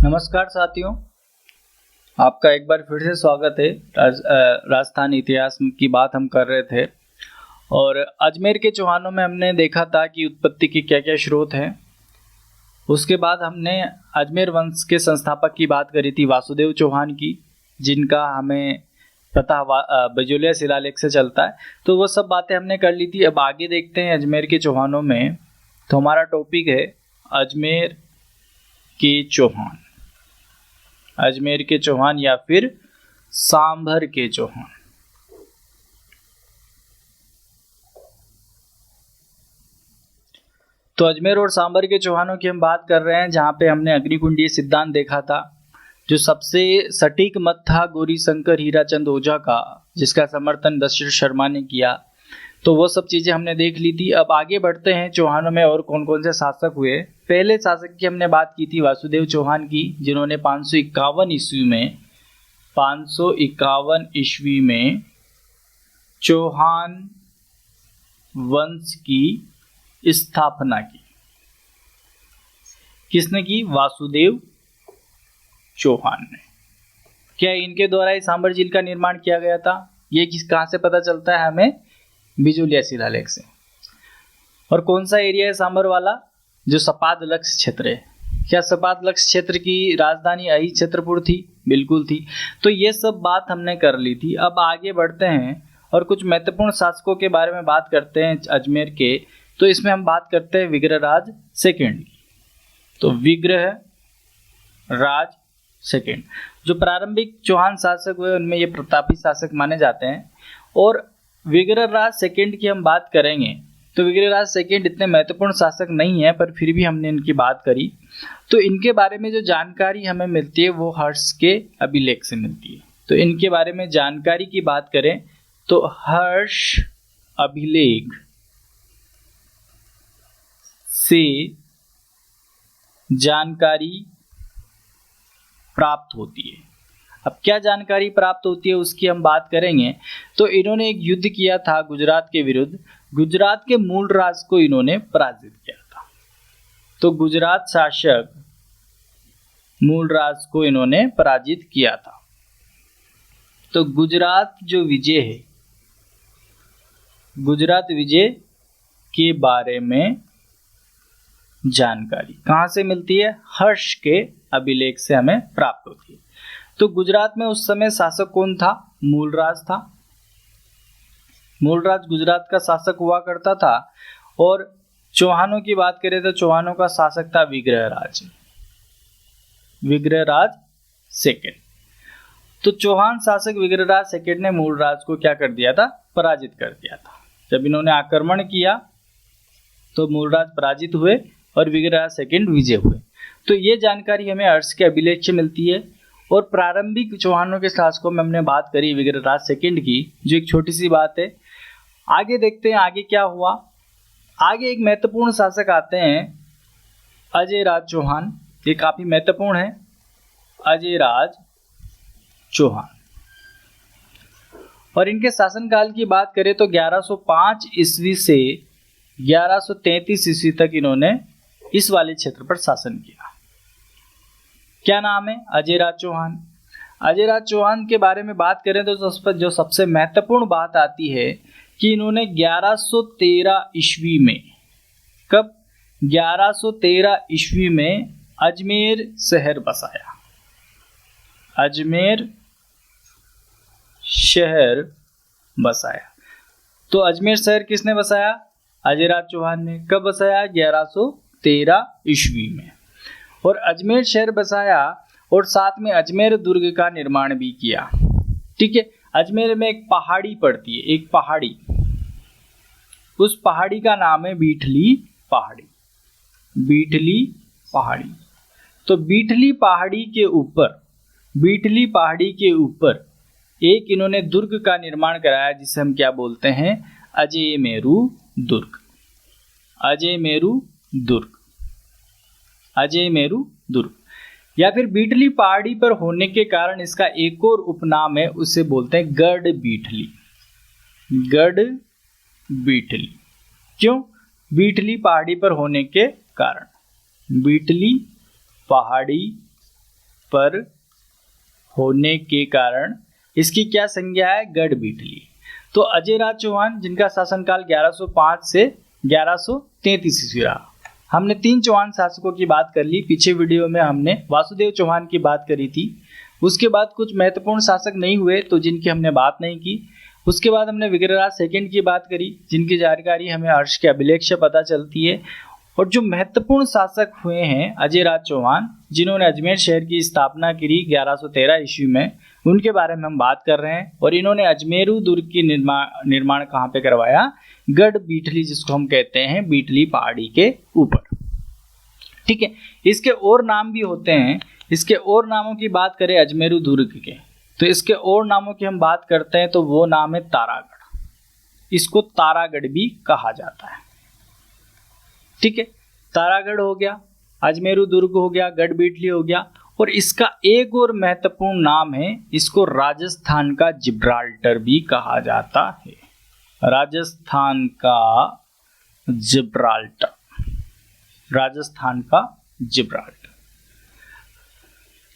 नमस्कार साथियों, आपका एक बार फिर से स्वागत है। राजस्थान इतिहास की बात हम कर रहे थे और अजमेर के चौहानों में हमने देखा था कि उत्पत्ति के क्या क्या स्रोत हैं। उसके बाद हमने अजमेर वंश के संस्थापक की बात करी थी, वासुदेव चौहान की, जिनका हमें पता बिजोलिया शिलालेख से चलता है। तो वो सब बातें हमने कर ली थी। अब आगे देखते हैं अजमेर के चौहानों में। तो हमारा टॉपिक है अजमेर के चौहान, अजमेर के चौहान या फिर सांभर के चौहान। तो अजमेर और सांभर के चौहानों की हम बात कर रहे हैं, जहां पे हमने अग्निकुंडीय सिद्धांत देखा था, जो सबसे सटीक मत था गौरी शंकर हीराचंद ओझा का, जिसका समर्थन दशरथ शर्मा ने किया। तो वो सब चीजें हमने देख ली थी। अब आगे बढ़ते हैं चौहानों में और कौन कौन से शासक हुए। पहले शासक की हमने बात की थी वासुदेव चौहान की, जिन्होंने 551 ईस्वी में चौहान वंश की स्थापना की। किसने की? वासुदेव चौहान ने। क्या इनके द्वारा ही सांभर झील का निर्माण किया गया था? ये कहाँ से पता चलता है हमें? बिजोलिया शिलालेख से। और कौन सा एरिया है सांभर वाला? जो सपाद लक्ष्य क्षेत्र है। क्या सपाद लक्ष्य क्षेत्र की राजधानी अही छत्रपुर थी? बिल्कुल थी। तो ये सब बात हमने कर ली थी। अब आगे बढ़ते हैं और कुछ महत्वपूर्ण शासकों के बारे में बात करते हैं अजमेर के। तो इसमें हम बात करते हैं विग्रहराज सेकंड की। तो विग्रहराज सेकंड जो प्रारंभिक चौहान शासक हुए, उनमें ये प्रतापी शासक माने जाते हैं। और विग्रहराज सेकंड की हम बात करेंगे तो विग्रहराज सेकंड इतने महत्वपूर्ण शासक नहीं है, पर फिर भी हमने इनकी बात करी। तो इनके बारे में जो जानकारी हमें मिलती है वो हर्ष के अभिलेख से मिलती है। तो इनके बारे में जानकारी की बात करें तो हर्ष अभिलेख से जानकारी प्राप्त होती है। अब क्या जानकारी प्राप्त होती है उसकी हम बात करेंगे। तो इन्होंने एक युद्ध किया था गुजरात के विरुद्ध। गुजरात के मूल राज को इन्होंने पराजित किया था। तो गुजरात शासक मूल राज को इन्होंने पराजित किया था। तो गुजरात जो विजय है, गुजरात विजय के बारे में जानकारी कहां से मिलती है? हर्ष के अभिलेख से हमें प्राप्त होती है। तो गुजरात में उस समय शासक कौन था? मूलराज था। मूलराज गुजरात का शासक हुआ करता था। और चौहानों की बात करें तो चौहानों का शासक था विग्रहराज, विग्रहराज सेकंड। तो चौहान शासक विग्रहराज सेकंड ने मूलराज को क्या कर दिया था? पराजित कर दिया था। जब इन्होंने आक्रमण किया तो मूलराज पराजित हुए और विग्रहराज सेकंड विजय हुए। तो ये जानकारी हमें हर्ष के अभिलेख से मिलती है। और प्रारंभिक चौहानों के शासकों में हमने बात करी विग्रहराज सेकंड की, जो एक छोटी सी बात है। आगे देखते हैं आगे क्या हुआ। आगे एक महत्वपूर्ण शासक आते हैं अजयराज चौहान। ये काफी महत्वपूर्ण है, अजयराज चौहान। और इनके शासनकाल की बात करें तो 1105 ईस्वी से 1133 ईस्वी तक इन्होंने इस वाले क्षेत्र पर शासन किया। क्या नाम है? अजयराज चौहान। अजयराज चौहान के बारे में बात करें तो जो सबसे महत्वपूर्ण बात आती है कि इन्होंने 1113 ईस्वी में, कब? 1113 ईस्वी में अजमेर शहर बसाया। अजमेर शहर बसाया। तो अजमेर शहर किसने बसाया? अजयराज चौहान ने। कब बसाया? 1113 ईस्वी में। और अजमेर शहर बसाया और साथ में अजमेर दुर्ग का निर्माण भी किया। ठीक है। अजमेर में एक पहाड़ी पड़ती है, एक पहाड़ी, उस पहाड़ी का नाम है बीठली पहाड़ी। बीठली पहाड़ी। तो बीठली पहाड़ी के ऊपर, बीठली पहाड़ी के ऊपर एक इन्होंने दुर्ग का निर्माण कराया, जिसे हम क्या बोलते हैं? अजयमेरु दुर्ग। अजयमेरु दुर्ग। अजयमेरु दुर्ग या फिर बीठली पहाड़ी पर होने के कारण इसका एक और उपनाम है, उसे बोलते हैं गढ़ बीठली। गढ़ बीठली। क्यों? बीठली पहाड़ी पर होने के कारण। बीठली पहाड़ी पर होने के कारण इसकी क्या संज्ञा है? गढ़बीटली। तो अजयराज चौहान जिनका शासनकाल 1105 से 1133 ईस्वी रहा। हमने 3 चौहान शासकों की बात कर ली। पीछे वीडियो में हमने वासुदेव चौहान की बात करी थी। उसके बाद कुछ महत्वपूर्ण शासक नहीं हुए तो जिनकी हमने बात नहीं की। उसके बाद हमने विग्रहराज सेकंड की बात करी जिनकी जानकारी हमें हर्ष के अभिलेख से पता चलती है। और जो महत्वपूर्ण शासक हुए हैं अजयराज चौहान जिन्होंने अजमेर शहर की स्थापना करी 1113 ईस्वी में, उनके बारे में हम बात कर रहे हैं। और इन्होंने अजमेरू दुर्ग की निर्माण कहाँ पे करवाया? गढ़ बीटली, जिसको हम कहते हैं बीटली पहाड़ी के ऊपर। ठीक है, इसके और नाम भी होते हैं। इसके और नामों की बात करें अजमेरू दुर्ग के, तो इसके और नामों की हम बात करते हैं तो वो नाम है तारागढ़। इसको तारागढ़ भी कहा जाता है। ठीक है, तारागढ़ हो गया, अजमेरू दुर्ग हो गया, गढ़ बीटली हो गया। और इसका एक और महत्वपूर्ण नाम है, इसको राजस्थान का जिब्राल्टर भी कहा जाता है। राजस्थान का जिब्राल्टर, राजस्थान का जिब्राल्टर।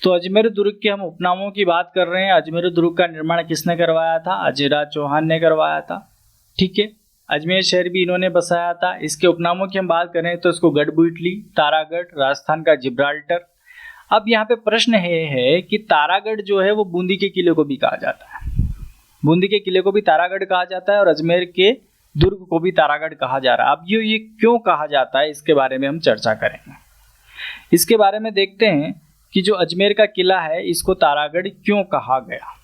तो अजमेर दुर्ग के हम उपनामों की बात कर रहे हैं। अजमेर दुर्ग का निर्माण किसने करवाया था? अजयराज चौहान ने करवाया था। ठीक है, अजमेर शहर भी इन्होंने बसाया था। इसके उपनामों की हम बात करें तो इसको गढ़ बीटली, तारागढ़, राजस्थान का जिब्राल्टर। अब यहाँ पे प्रश्न है कि तारागढ़ जो है वो बूंदी के किले को भी कहा जाता है। बूंदी के किले को भी तारागढ़ कहा जाता है और अजमेर के दुर्ग को भी तारागढ़ कहा जा रहा है। अब ये क्यों कहा जाता है, इसके बारे में हम चर्चा करेंगे। इसके बारे में देखते हैं कि जो अजमेर का किला है इसको तारागढ़ क्यों कहा गया।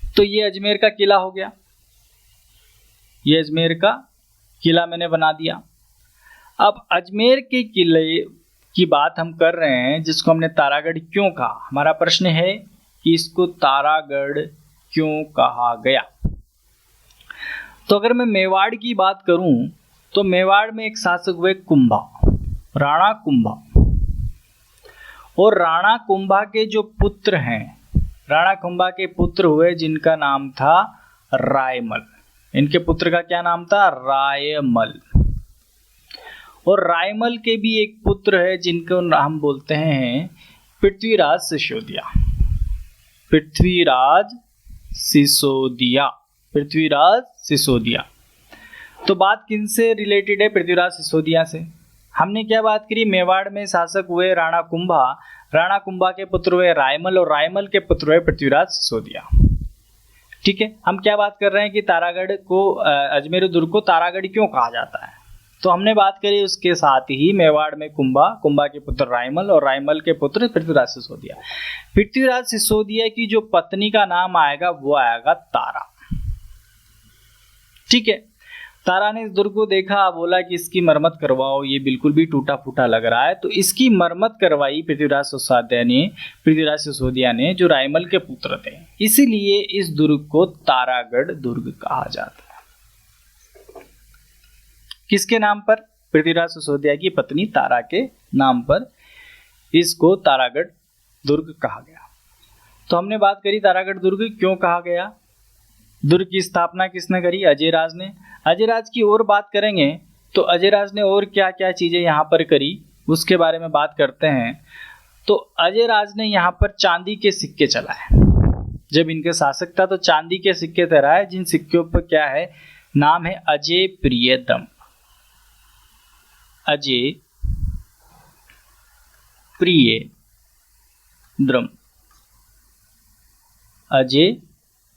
तो ये अजमेर का किला हो गया, ये अजमेर का किला मैंने बना दिया। अब अजमेर के किले की बात हम कर रहे हैं जिसको हमने तारागढ़ क्यों कहा। हमारा प्रश्न है कि इसको तारागढ़ क्यों कहा गया। तो अगर मैं मेवाड़ की बात करूं तो मेवाड़ में एक शासक हुए कुंभा, राणा कुंभा। और राणा कुंभा के जो पुत्र हैं, राणा कुंभा के पुत्र हुए जिनका नाम था रायमल। इनके पुत्र का क्या नाम था? रायमल। और रायमल के भी एक पुत्र है जिनको हम बोलते हैं पृथ्वीराज सिसोदिया। पृथ्वीराज सिसोदिया, पृथ्वीराज सिसोदिया। तो बात किनसे रिलेटेड है? पृथ्वीराज सिसोदिया से। हमने क्या बात करी? मेवाड़ में शासक हुए राणा कुंभा, राणा कुंभा के पुत्र हुए रायमल और रायमल के पुत्र हुए पृथ्वीराज सिसोदिया। ठीक है, हम क्या बात कर रहे हैं कि तारागढ़ को, अजमेर दुर्ग को तारागढ़ क्यों कहा जाता है। तो हमने बात करी उसके साथ ही मेवाड़ में कुंभा, कुंभा के पुत्र रायमल और रायमल के पुत्र पृथ्वीराज सिसोदिया। पृथ्वीराज सिसोदिया की जो पत्नी का नाम आएगा वो आएगा तारा। ठीक है, तारा ने इस दुर्ग को देखा, बोला कि इसकी मरम्मत करवाओ, ये बिल्कुल भी टूटा फूटा लग रहा है। तो इसकी मरम्मत करवाई पृथ्वीराज सिसोदिया ने जो रायमल के पुत्र थे। इसीलिए इस दुर्ग को तारागढ़ दुर्ग कहा जाता है। किसके नाम पर? पृथ्वीराज सिसोदिया की पत्नी तारा के नाम पर इसको तारागढ़ दुर्ग कहा गया। तो हमने बात करी तारागढ़ दुर्ग क्यों कहा गया। दुर्ग की स्थापना किसने करी? अजयराज ने। अजयराज की और बात करेंगे तो अजयराज ने और क्या क्या चीज़ें यहाँ पर करी उसके बारे में बात करते हैं। तो अजयराज ने यहाँ पर चांदी के सिक्के चलाए। जब इनके शासक था तो चांदी के सिक्के तैराए, जिन सिक्कों पर क्या है, नाम है अजय प्रियदम। अजय प्रियदम, अजय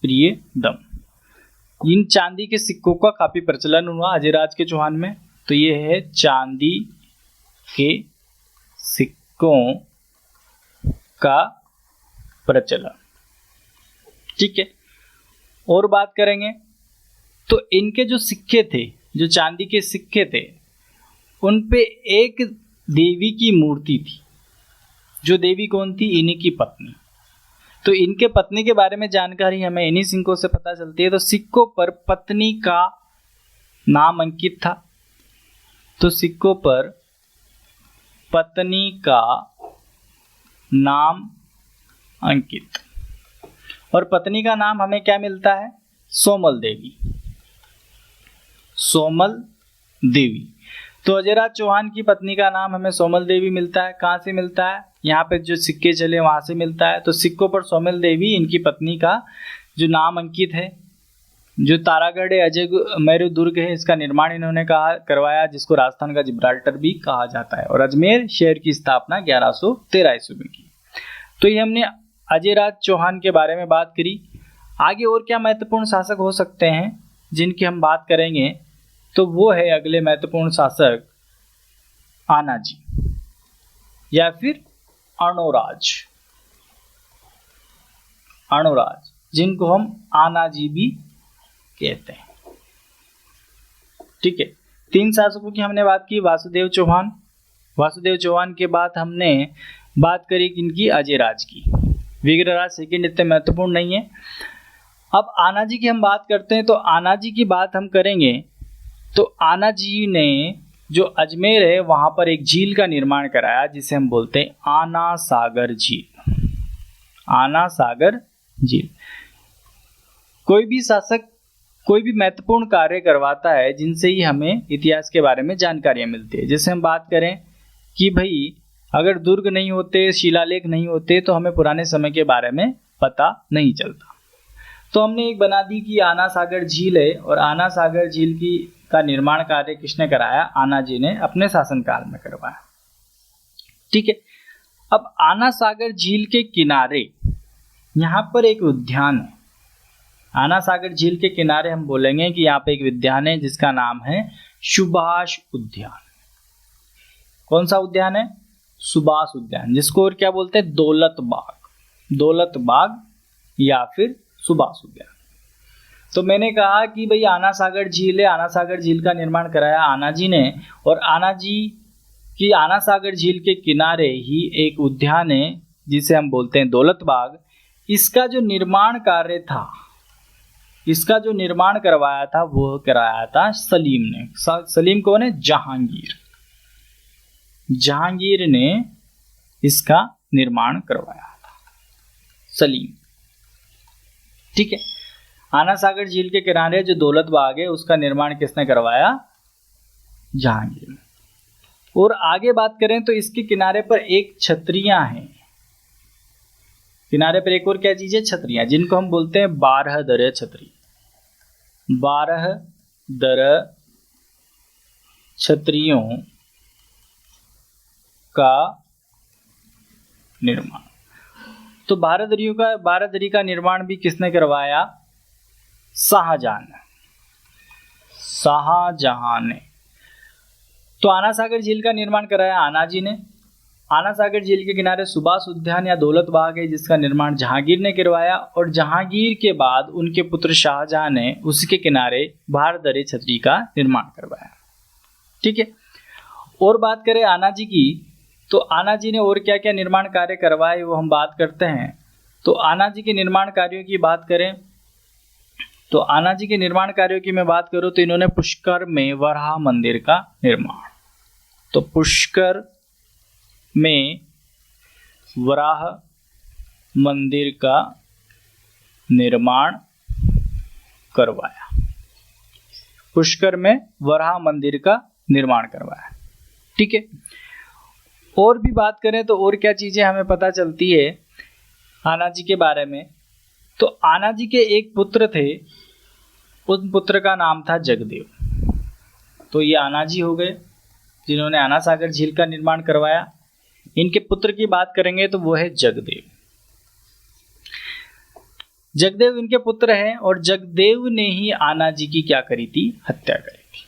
प्रियदम। इन चांदी के सिक्कों का काफी प्रचलन हुआ अजयराज के चौहान में। तो ये है चांदी के सिक्कों का प्रचलन। ठीक है, और बात करेंगे तो इनके जो सिक्के थे, जो चांदी के सिक्के थे, उन पे एक देवी की मूर्ति थी। जो देवी कौन थी? इन्हीं की पत्नी। तो इनके पत्नी के बारे में जानकारी हमें इन्हीं सिक्कों से पता चलती है। तो सिक्कों पर पत्नी का नाम अंकित था। तो सिक्कों पर पत्नी का नाम अंकित, और पत्नी का नाम हमें क्या मिलता है? सोमल देवी, सोमल देवी। तो अजयराज चौहान की पत्नी का नाम हमें सोमल देवी मिलता है। कहाँ से मिलता है? यहाँ पे जो सिक्के चले वहाँ से मिलता है। तो सिक्कों पर सोमल देवी इनकी पत्नी का जो नाम अंकित है। जो तारागढ़ अजय मैरू दुर्ग है, इसका निर्माण इन्होंने करवाया, जिसको राजस्थान का जिब्राल्टर भी कहा जाता है। और अजमेर शहर की स्थापना 1113 ईस्वी में की। तो ये हमने अजयराज चौहान के बारे में बात करी। आगे और क्या महत्वपूर्ण शासक हो सकते हैं जिनकी हम बात करेंगे, तो वो है अगले महत्वपूर्ण शासक आनाजी या फिर अर्णोराज, जिनको हम आनाजी भी कहते हैं। ठीक है, 3 शासकों की हमने बात की। वासुदेव चौहान के बाद हमने बात करी किनकी? अजयराज की। विग्रहराज सेकंड इतने महत्वपूर्ण नहीं है। अब आनाजी की हम बात करते हैं। तो आनाजी की बात हम करेंगे तो आनाजी ने जो अजमेर है वहां पर एक झील का निर्माण कराया, जिसे हम बोलते हैं आना सागर झील। कोई भी शासक कोई भी महत्वपूर्ण कार्य करवाता है जिनसे ही हमें इतिहास के बारे में जानकारियां मिलती है। जैसे हम बात करें कि भाई अगर दुर्ग नहीं होते, शिलालेख नहीं होते, तो हमें पुराने समय के बारे में पता नहीं चलता। तो हमने एक बना दी कि आना सागर झील है, और आना सागर झील का निर्माण कार्य किसने कराया? आनाजी ने अपने शासनकाल में करवाया। ठीक है, अब आना सागर झील के किनारे यहाँ पर एक उद्यान है। आना सागर झील के किनारे हम बोलेंगे कि यहाँ पे एक उद्यान है जिसका नाम है सुभाष उद्यान। कौन सा उद्यान है? सुभाष उद्यान, जिसको और क्या बोलते हैं? दौलत बाग या फिर सुभाष उद्यान। तो मैंने कहा कि भाई आना सागर झील है, आना सागर झील का निर्माण कराया आनाजी ने, और आनाजी की आना सागर झील के किनारे ही एक उद्यान है जिसे हम बोलते हैं दौलत बाग। इसका जो निर्माण कार्य था, इसका जो निर्माण करवाया था वो कराया था सलीम ने। सलीम कौन है? जहांगीर ने इसका निर्माण करवाया था, सलीम। ठीक है, आना सागर झील के किनारे जो दौलत बाग है उसका निर्माण किसने करवाया? जहांगीर ने। और आगे बात करें तो इसके किनारे पर एक छतरियां हैं। किनारे पर एक और क्या चीज है? छतरियां, जिनको हम बोलते हैं 12 दर छतरी। 12 दर छतरियों का निर्माण। तो 12 दरी का निर्माण भी किसने करवाया? शाहजहां ने। तो आना सागर झील का निर्माण कराया आनाजी ने। आना सागर झील के किनारे सुभाष उद्यान या दौलत बाग है जिसका निर्माण जहांगीर ने करवाया, और जहांगीर के बाद उनके पुत्र शाहजहां ने उसके किनारे 12 दरे छतरी का निर्माण करवाया। ठीक है, और बात करें आनाजी की, तो आनाजी ने और क्या क्या निर्माण कार्य करवाए वो हम बात करते हैं। तो आनाजी के निर्माण कार्यों की बात करें तो आनाजी के निर्माण कार्यों की मैं बात करूं तो इन्होंने पुष्कर में वराह मंदिर का निर्माण, तो पुष्कर में वराह मंदिर का निर्माण करवाया। पुष्कर में वराह मंदिर का निर्माण करवाया। ठीक है, और भी बात करें तो और क्या चीजें हमें पता चलती है आनाजी के बारे में। तो आनाजी के एक पुत्र थे, उन पुत्र का नाम था जगदेव। तो ये आनाजी हो गए जिन्होंने आना सागर झील का निर्माण करवाया। इनके पुत्र की बात करेंगे तो वो है जगदेव। जगदेव इनके पुत्र हैं, और जगदेव ने ही आनाजी की क्या करी थी? हत्या करी थी।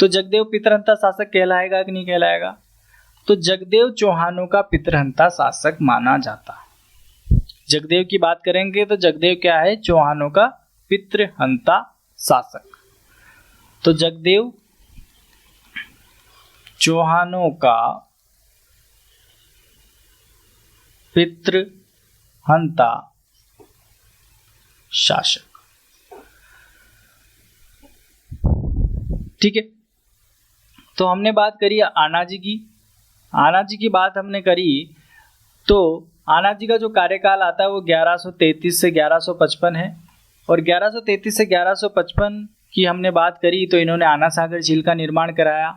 तो जगदेव पितरहंता शासक कहलाएगा कि नहीं कहलाएगा? तो जगदेव चौहानों का पितरहंता शासक माना जाता है। जगदेव की बात करेंगे तो जगदेव क्या है? चौहानों का पितरहंता शासक। तो जगदेव चौहानों का पितृहंता शासक। ठीक है, तो हमने बात करी आनाजी की। आनाजी की बात हमने करी तो आनाजी का जो कार्यकाल आता है वो 1133 से 1155 है, और 1133 से 1155 की हमने बात करी तो इन्होंने आना सागर झील का निर्माण कराया।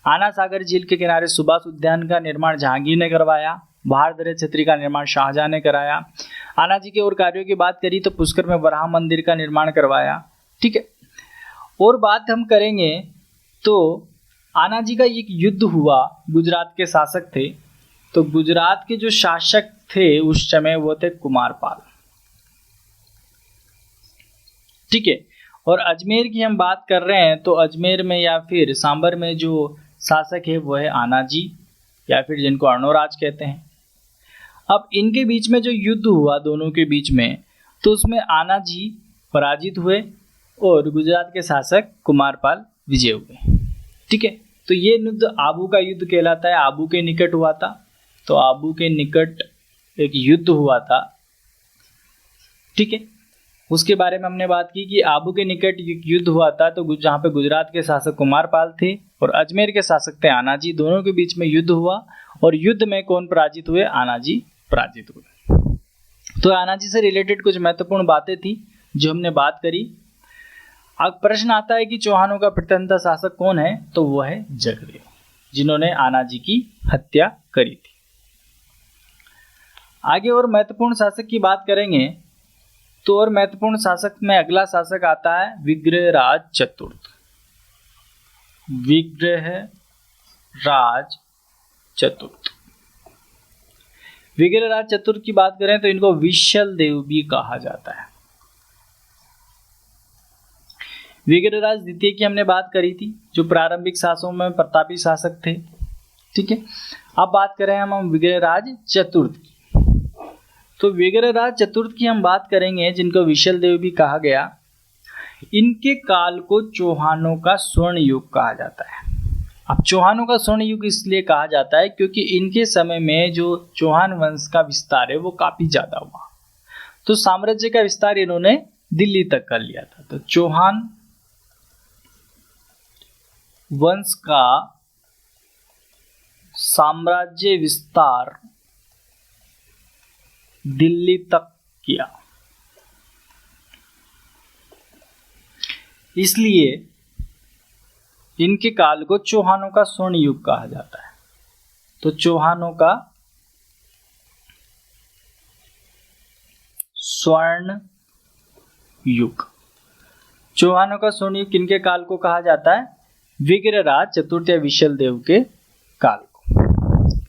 आना सागर झील के किनारे सुभाष उद्यान का निर्माण जहांगीर ने करवाया। बाहर दरे छतरी का निर्माण शाहजहां ने कराया। आना जी के और कार्यों की बात करी तो पुष्कर में वराह मंदिर का निर्माण करवाया। ठीक है, और बात हम करेंगे तो आना जी का एक युद्ध हुआ, गुजरात के शासक थे, तो गुजरात के जो शासक थे उस समय वो थे कुमारपाल। ठीक है, और अजमेर की हम बात कर रहे हैं तो अजमेर में या फिर सांबर में जो शासक है वो है आना जी या फिर जिनको अर्णोराज कहते हैं। अब इनके बीच में जो युद्ध हुआ दोनों के बीच में, तो उसमें आना जी पराजित हुए और गुजरात के शासक कुमारपाल विजय हुए। ठीक है, तो ये युद्ध आबू का युद्ध कहलाता है, आबू के निकट हुआ था। तो आबू के निकट एक युद्ध हुआ था। ठीक है, उसके बारे में हमने बात की कि आबू के निकट युद्ध हुआ था, तो जहाँ पे गुजरात के शासक कुमारपाल थे और अजमेर के शासक थे आना जी, दोनों के बीच में युद्ध हुआ और युद्ध में कौन पराजित हुए? आना जी पराजित हुए। तो आना जी से रिलेटेड कुछ महत्वपूर्ण बातें थी जो हमने बात करी। अब प्रश्न आता है कि चौहानों का प्रथम शासक कौन है? तो वो है जगदेव, जिन्होंने आना जी की हत्या करी थी। आगे और महत्वपूर्ण शासक की बात करेंगे तो और महत्वपूर्ण शासक में अगला शासक आता है विग्रहराज चतुर्थ। विग्रहराज चतुर्थ, विग्रहराज चतुर्थ की बात करें तो इनको विशल देव भी कहा जाता है। विग्रहराज द्वितीय की हमने बात करी थी, जो प्रारंभिक शासकों में प्रतापी शासक थे। ठीक है, अब बात करें हम विग्रहराज चतुर्थ की। तो विग्रहराज चतुर्थ की हम बात करेंगे, जिनको विशल देव भी कहा गया। इनके काल को चौहानों का स्वर्ण युग कहा जाता है। अब चौहानों का स्वर्ण युग इसलिए कहा जाता है क्योंकि इनके समय में जो चौहान वंश का विस्तार है वो काफी ज्यादा हुआ। तो साम्राज्य का विस्तार इन्होंने दिल्ली तक कर लिया था। तो चौहान वंश का साम्राज्य विस्तार दिल्ली तक किया, इसलिए इनके काल को चौहानों का स्वर्ण युग कहा जाता है। तो चौहानों का स्वर्ण युग, चौहानों का स्वर्ण युग किनके काल को कहा जाता है? विग्रहराज चतुर्थ या विशल देव के काल को।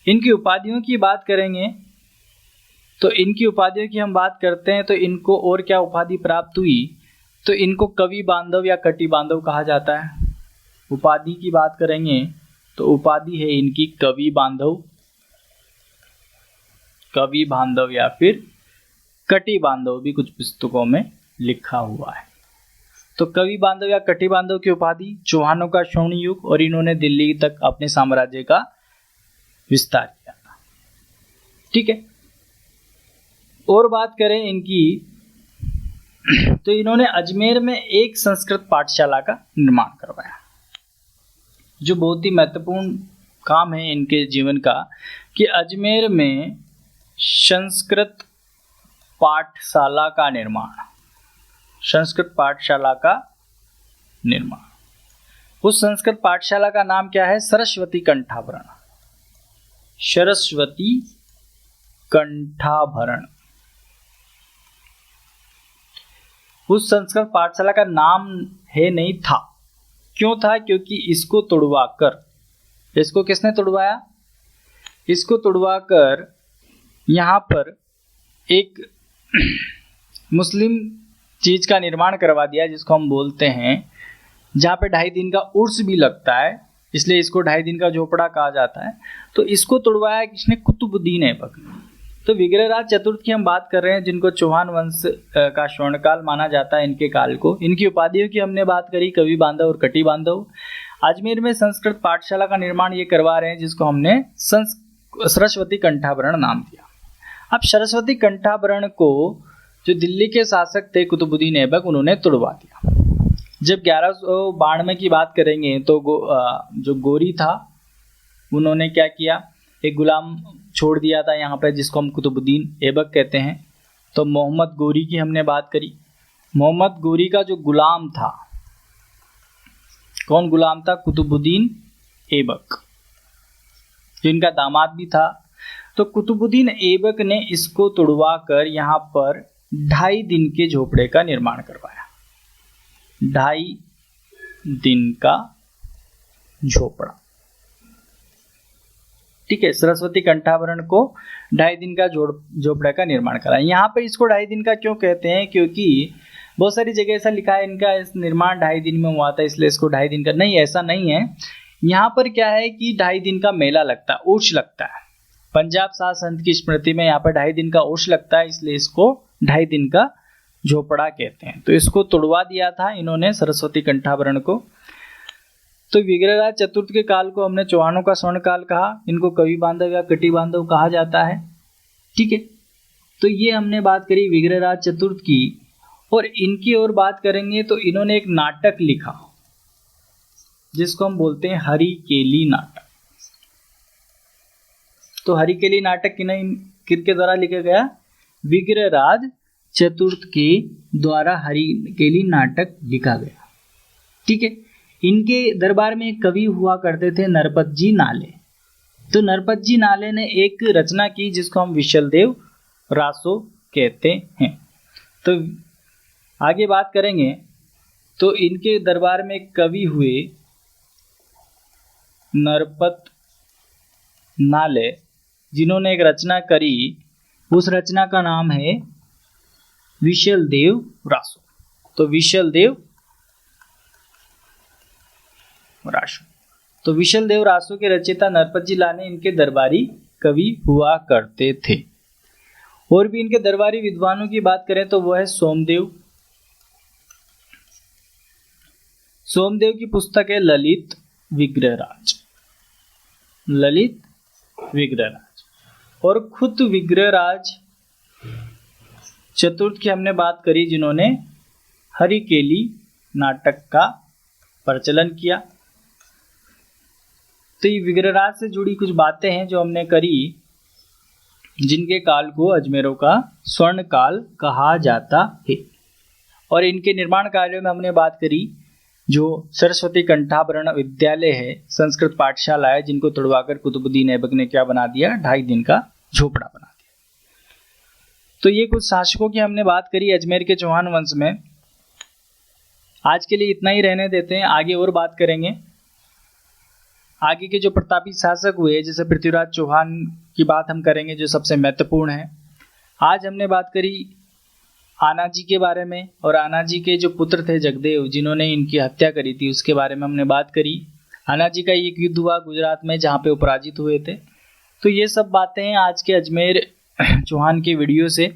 इनकी उपाधियों की बात करेंगे तो इनकी उपाधियों की हम बात करते हैं तो इनको और क्या उपाधि प्राप्त हुई? तो इनको कवि बांधव या कटि बांधव कहा जाता है। उपाधि की बात करेंगे तो उपाधि है इनकी कवि बांधव, कवि बांधव या फिर कटि बांधव भी कुछ पुस्तकों में लिखा हुआ है। तो कवि बांधव या कटि बांधव की उपाधि, चौहानों का स्वर्ण युग, और इन्होंने दिल्ली तक अपने साम्राज्य का विस्तार किया था। ठीक है, और बात करें इनकी तो इन्होंने अजमेर में एक संस्कृत पाठशाला का निर्माण करवाया, जो बहुत ही महत्वपूर्ण काम है इनके जीवन का कि अजमेर में संस्कृत पाठशाला का निर्माण, संस्कृत पाठशाला का निर्माण। उस संस्कृत पाठशाला का नाम क्या है? सरस्वती कंठाभरण, सरस्वती कंठाभरण। उस संस्कृत पाठशाला का नाम है नहीं था। क्यों था? क्योंकि इसको तोड़वाकर, इसको किसने तोड़वाया? इसको तोड़वाकर यहाँ पर एक मुस्लिम चीज का निर्माण करवा दिया, जिसको हम बोलते हैं, जहाँ पे 2.5 दिन का उर्स भी लगता है, इसलिए इसको 2.5 दिन का झोपड़ा कहा जाता है। तो इसको तोड़वाया किसने? कुतुबुद्दीन ऐबक ने। तो विग्रहराज चतुर्थ की हम बात कर रहे हैं, जिनको चौहान वंश का स्वर्णकाल माना जाता है इनके काल को। इनकी उपाधियों की हमने बात करी, कवि बांधव और कटि बांधव। अजमेर में संस्कृत पाठशाला का निर्माण ये करवा रहे हैं, जिसको हमने सरस्वती कंठाभरण नाम दिया। अब सरस्वती कंठाभरण को जो दिल्ली के शासक थे कुतुबुद्दीन ऐबक, उन्होंने तोड़वा दिया। जब 1192 की बात करेंगे तो जो गोरी था उन्होंने क्या किया? एक गुलाम छोड़ दिया था यहाँ पे, जिसको हम कुतुबुद्दीन ऐबक कहते हैं। तो मोहम्मद गोरी की हमने बात करी। मोहम्मद गोरी का जो गुलाम था कौन गुलाम था? कुतुबुद्दीन ऐबक, जो इनका दामाद भी था। तो कुतुबुद्दीन ऐबक ने इसको तुड़वा कर यहाँ पर 2.5 दिन के झोपड़े का निर्माण करवाया। 2.5 दिन का झोपड़ा, ठीक है। सरस्वती कंठाभरण को 2.5 दिन का झोपड़ा का निर्माण करा। यहाँ पर इसको 2.5 दिन का क्यों कहते हैं? क्योंकि बहुत सारी जगह ऐसा लिखा है इनका इस निर्माण 2.5 दिन में हुआ था, इसलिए इसको 2.5 दिन का। नहीं, ऐसा नहीं है। यहाँ पर क्या है कि 2.5 दिन का मेला लगता है, उर्स लगता है। पंजाब साध संत की स्मृति में यहाँ पर 2.5 दिन का उर्स लगता है, इसलिए इसको 2.5 दिन का झोपड़ा कहते हैं। तो इसको तोड़वा दिया था इन्होंने सरस्वती कंठाभरण को। तो विग्रहराज चतुर्थ के काल को हमने चौहानों का स्वर्ण काल कहा। इनको कवि बांधव या कटी बांधव कहा जाता है, ठीक है। तो ये हमने बात करी विग्रहराज चतुर्थ की। और इनकी और बात करेंगे तो इन्होंने एक नाटक लिखा जिसको हम बोलते हैं हरिकेली नाटक। तो हरिकेली नाटक किनके द्वारा लिखा गया? विग्रहराज चतुर्थ के द्वारा हरिकेली नाटक लिखा गया, ठीक है। इनके दरबार में एक कवि हुआ करते थे नरपत जी नाले। तो नरपत जी नाले ने एक रचना की जिसको हम विशलदेव रासो कहते हैं। तो आगे बात करेंगे तो इनके दरबार में एक कवि हुए नरपत नाले, जिन्होंने एक रचना करी। उस रचना का नाम है विशलदेव रासो। तो विशलदेव रासो, तो विशलदेव रासो के रचयिता नरपत जी लाने इनके दरबारी कवि हुआ करते थे। और भी इनके दरबारी विद्वानों की बात करें तो वह है सोमदेव। सोमदेव की पुस्तक है ललित विग्रहराज। ललित विग्रहराज। और खुद विग्रहराज चतुर्थ की हमने बात करी, जिन्होंने हरिकेली नाटक का प्रचलन किया। तो ये विग्रहराज से जुड़ी कुछ बातें हैं जो हमने करी, जिनके काल को अजमेरों का स्वर्ण काल कहा जाता है। और इनके निर्माण कार्यों में हमने बात करी जो सरस्वती कंठाभरण विद्यालय है, संस्कृत पाठशाला है, जिनको तुड़वाकर कुतुबुद्दीन ऐबक ने क्या बना दिया? 2.5 दिन का झोपड़ा बना दिया। तो ये कुछ शासकों की हमने बात करी अजमेर के चौहान वंश में। आज के लिए इतना ही रहने देते हैं, आगे और बात करेंगे। आगे के जो प्रतापी शासक हुए, जैसे पृथ्वीराज चौहान की बात हम करेंगे, जो सबसे महत्वपूर्ण है। आज हमने बात करी आना जी के बारे में, और आना जी के जो पुत्र थे जगदेव, जिन्होंने इनकी हत्या करी थी, उसके बारे में हमने बात करी। आना जी का एक युद्ध हुआ गुजरात में, जहाँ पे पराजित हुए थे। तो ये सब बातें हैं आज के अजमेर चौहान के वीडियो से।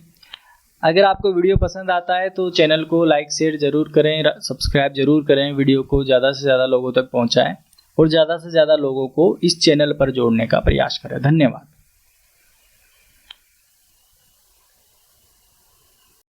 अगर आपको वीडियो पसंद आता है तो चैनल को लाइक शेयर जरूर करें, सब्सक्राइब जरूर करें, वीडियो को ज़्यादा से ज़्यादा लोगों तक पहुँचाएँ और ज़्यादा से ज़्यादा लोगों को इस चैनल पर जोड़ने का प्रयास करें। धन्यवाद।